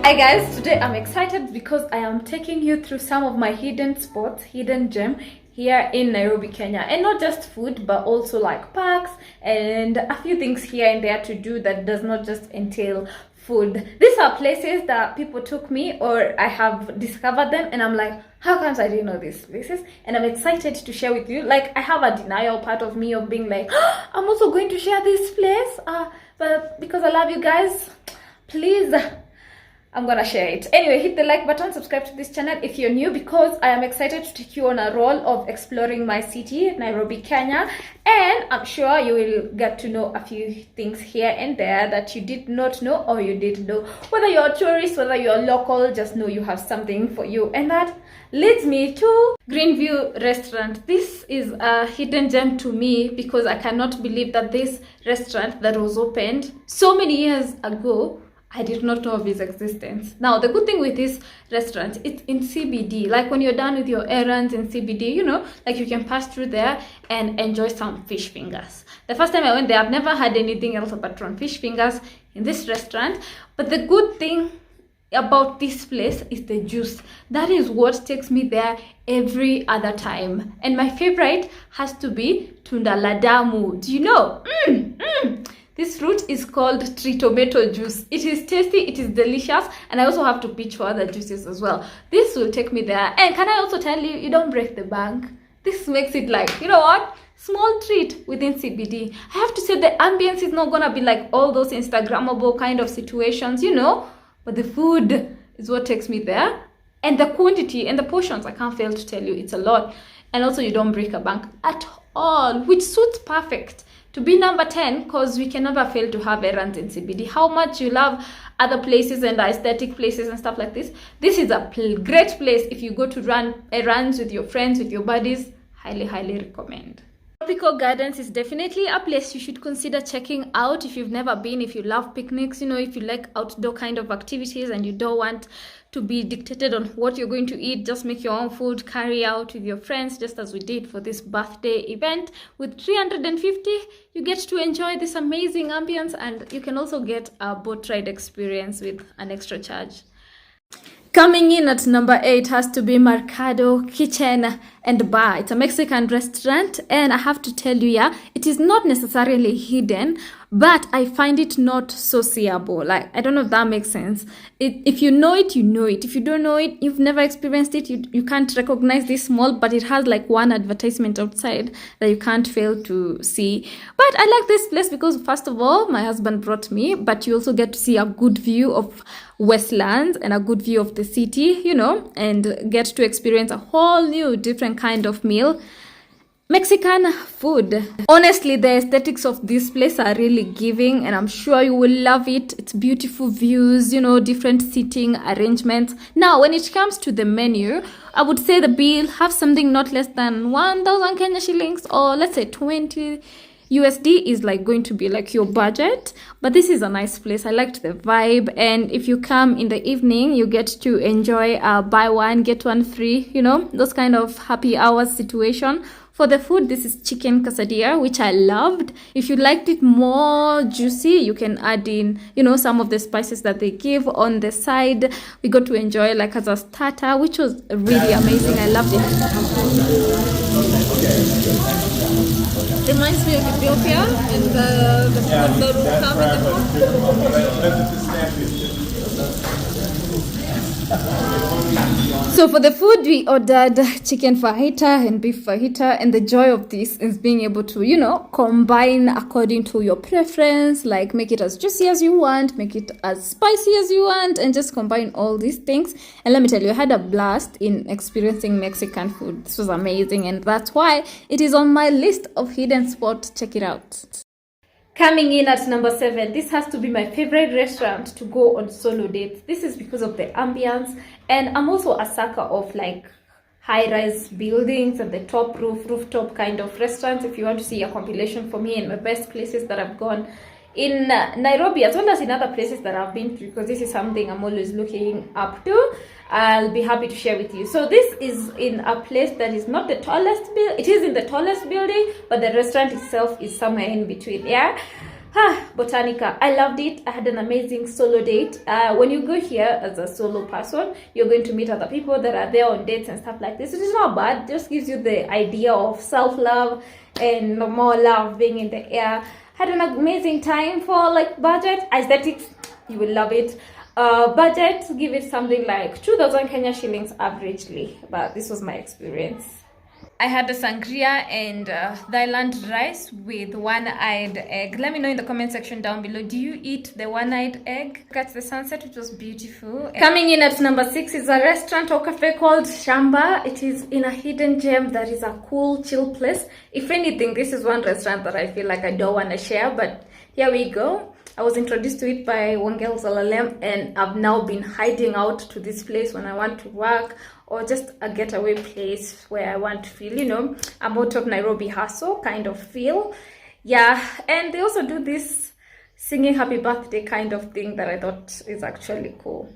Hi guys, today I'm excited because I am taking you through some of my hidden spots, hidden gem here in Nairobi, Kenya. And not just food, but also like parks and a few things here and there to do that does not just entail food. These are places that people took me or I have discovered them and I'm like, how comes I didn't know these places? And I'm excited to share with you. Like, I have a denial part of me of being like, oh, I'm also going to share this place. But because I love you guys, please, I'm gonna share it. Anyway, hit the like button, subscribe to this channel if you're new, because I am excited to take you on a roll of exploring my city, Nairobi, Kenya, and I'm sure you will get to know a few things here and there that you did not know or you did know. Whether you're a tourist, whether you're local, just know you have something for you. And that leads me to Greenview Restaurant. This is a hidden gem to me because I cannot believe that this restaurant that was opened so many years ago, I did not know of its existence. Now, the good thing with this restaurant, it's in CBD. Like when you're done with your errands in CBD, you know, like you can pass through there and enjoy some fish fingers. The first time I went there, I've never had anything else apart from fish fingers in this restaurant. But the good thing about this place is the juice. That is what takes me there every other time. And my favorite has to be Tunda Ladamu. Do you know? This fruit is called tree tomato juice. It is tasty, it is delicious, and I also have to pitch for other juices as well. This will take me there. And can I also tell you, you don't break the bank. This makes it like, you know what? Small treat within CBD. I have to say the ambience is not gonna be like all those Instagrammable kind of situations, you know, but the food is what takes me there. And the quantity and the portions, I can't fail to tell you, it's a lot. And also you don't break a bank at all, which suits perfect to be number 10, because we can never fail to have errands in CBD. How much you love other places and aesthetic places and stuff like this, this is a great place if you go to run errands with your friends, with your buddies. Highly, highly recommend. Tropical Gardens is definitely a place you should consider checking out if you've never been, if you love picnics, you know, if you like outdoor kind of activities and you don't want to be dictated on what you're going to eat, just make your own food, carry out with your friends, just as we did for this birthday event. With 350, you get to enjoy this amazing ambience, and you can also get a boat ride experience with an extra charge. Coming in at number 8 has to be Marado Kitchen and Bar. It's a Mexican restaurant, and I have to tell you, yeah, it is not necessarily hidden, but I find it not so seeable. Like, I don't know if that makes sense. If you know it, you know it. If you don't know it, you've never experienced it, you can't recognize this mall, but it has like one advertisement outside that you can't fail to see. But I like this place because, first of all, my husband brought me, but you also get to see a good view of Westlands and a good view of the city, you know, and get to experience a whole new different kind of meal. Mexican food. Honestly, the aesthetics of this place are really giving, and I'm sure you will love it. It's beautiful views, you know, different seating arrangements. Now, when it comes to the menu, I would say the bill have something not less than 1,000 Kenya shillings, or let's say 20 USD is like going to be like your budget. But this is a nice place. I liked the vibe, and if you come in the evening, you get to enjoy a buy one get one free, you know, those kind of happy hours situation. For the food, this is chicken quesadilla, which I loved. If you liked it more juicy, you can add in, you know, some of the spices that they give on the side. We got to enjoy like as a starter, which was really amazing. I loved it. Reminds me of Ethiopia and the food that will come in the So for the food, we ordered chicken fajita and beef fajita, and the joy of this is being able to, you know, combine according to your preference, like make it as juicy as you want, make it as spicy as you want, and just combine all these things. And let me tell you, I had a blast in experiencing Mexican food. This was amazing, and that's why it is on my list of hidden spots. Check it out. Coming in at number 7, this has to be my favorite restaurant to go on solo dates. This is because of the ambience, and I'm also a sucker of like high-rise buildings and the top rooftop kind of restaurants. If you want to see a compilation for me and my best places that I've gone in Nairobi, as well as in other places that I've been to, because this is something I'm always looking up to, I'll be happy to share with you. So this is in a place that is not the tallest building. It is in the tallest building, but the restaurant itself is somewhere in between. Yeah. Botanica. I loved it. I had an amazing solo date. When you go here as a solo person, you're going to meet other people that are there on dates and stuff like this. It is not bad. It just gives you the idea of self-love and more love being in the air. Had an amazing time. For like budget aesthetics, you will love it. Budget, give it something like 2,000 Kenya shillings averagely, but this was my experience. I had a sangria and Thailand rice with one-eyed egg. Let me know in the comment section down below, do you eat the one-eyed egg? Look at the sunset, which was beautiful. Coming in at number 6 is a restaurant or cafe called Shamba. It is in a hidden gem that is a cool, chill place. If anything, this is one restaurant that I feel like I don't want to share, but here we go. I was introduced to it by Wangel Zalalem, and I've now been hiding out to this place when I want to work or just a getaway place where I want to feel, you know, I'm out of Nairobi hustle kind of feel. Yeah, and they also do this singing happy birthday kind of thing that I thought is actually cool.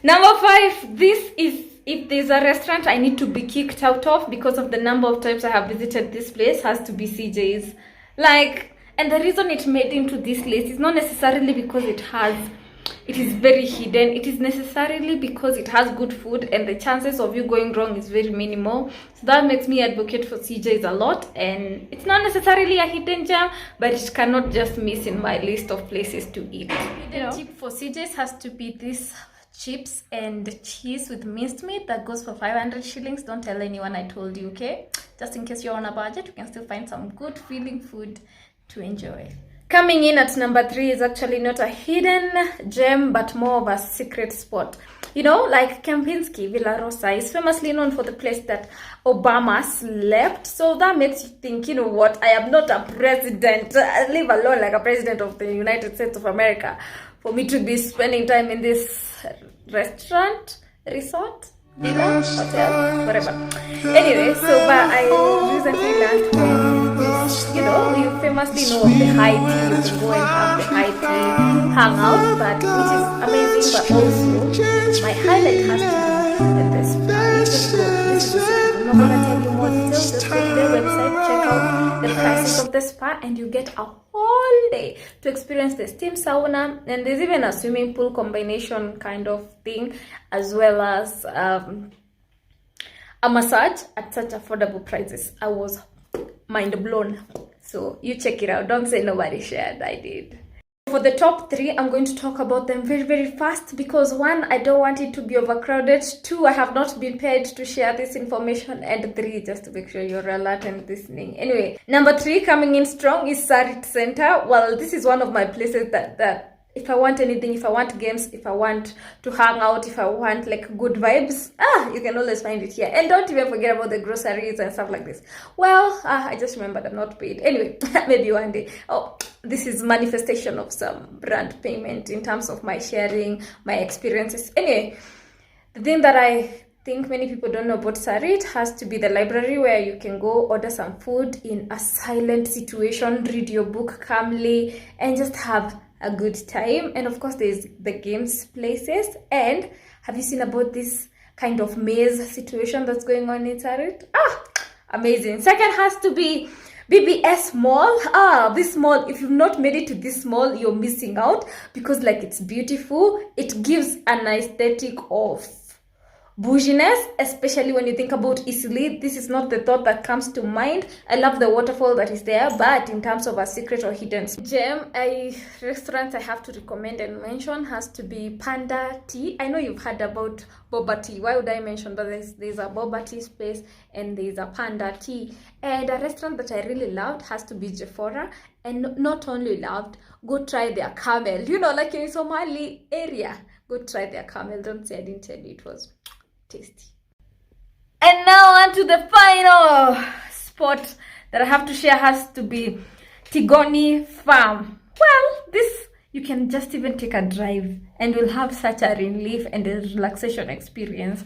Number 5, this is, if there's a restaurant I need to be kicked out of because of the number of times I have visited this place, has to be CJ's. Like, and the reason it made into this list is not necessarily because it is very hidden. It is necessarily because it has good food and the chances of you going wrong is very minimal. So that makes me advocate for CJ's a lot, and it's not necessarily a hidden gem, but it cannot just miss in my list of places to eat. The tip for CJ's has to be this chips and cheese with minced meat that goes for 500 shillings. Don't tell anyone I told you, okay? Just in case you're on a budget, you can still find some good feeling food to enjoy. Coming in at number 3 is actually not a hidden gem, but more of a secret spot. You know, like Kempinski, Villa Rosa is famously known for the place that Obama slept. So that makes you think, you know what, I am not a president, leave alone like a president of the United States of America, for me to be spending time in this restaurant, resort, villa, hotel, whatever. Anyway, so but I recently learned when this, you know, you famously know of the high tea, you can go and have the high tea hangout, but which is amazing, but also my highlight has to be the spa. You just go, this is the secret. I'm not gonna tell you more details, just go to their website, check out the prices of the spa, and you get a whole day to experience the steam sauna, and there's even a swimming pool combination kind of thing, as well as a massage at such affordable prices. I was mind blown. So you check it out. Don't say nobody shared. I did. For the top 3, I'm going to talk about them very, very fast because 1, I don't want it to be overcrowded. 2, I have not been paid to share this information. And 3, just to make sure you're alert and listening. Anyway, number 3 coming in strong is Sarit Center. Well, this is one of my places that if I want anything, if I want games, if I want to hang out, if I want like good vibes, you can always find it here. And don't even forget about the groceries and stuff like this. Well, I just remembered I'm not paid. Anyway, maybe one day. Oh, this is manifestation of some brand payment in terms of my sharing my experiences. Anyway, the thing that I think many people don't know about Sarit has to be the library, where you can go order some food in a silent situation, read your book calmly, and just have a good time. And of course there's the games places. And have you seen about this kind of maze situation that's going on in Sarit? Amazing. Second has to be BBS Mall. This mall, if you've not made it to this mall, you're missing out, because like it's beautiful. It gives an aesthetic of bouginess, especially when you think about Eastleigh. This is not the thought that comes to mind. I love the waterfall that is there, but in terms of a secret or hidden gem, restaurants I have to recommend and mention has to be Panda Tea. I know you've heard about boba tea. Why would I mention? But there's a boba tea space and there's a Panda Tea. And a restaurant that I really loved has to be Jefora. And not only loved, go try their camel. You know, like in Somali area, go try their camel. Don't say I didn't tell you. It was tasty. And now on to the final spot that I have to share has to be Tigoni Farm. Well, this, you can just even take a drive and you'll have such a relief and a relaxation experience.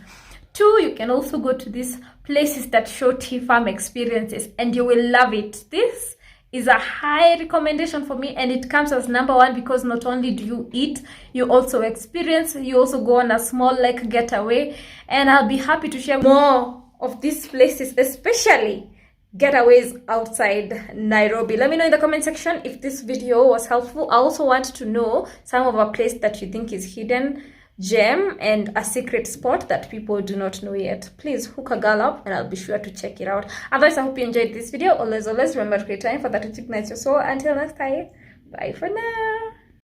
2, you can also go to these places that show tea farm experiences and you will love it. This is a high recommendation for me, and it comes as number one because not only do you eat, you also experience, you also go on a small like getaway, and I'll be happy to share more of these places, especially getaways outside Nairobi. Let me know in the comment section if this video was helpful. I also want to know some of a place that you think is hidden gem and a secret spot that people do not know yet. Please hook a girl up and I'll be sure to check it out. Otherwise, I hope you enjoyed this video. Always remember to create time for that to ignite your soul. Until next time, bye for now.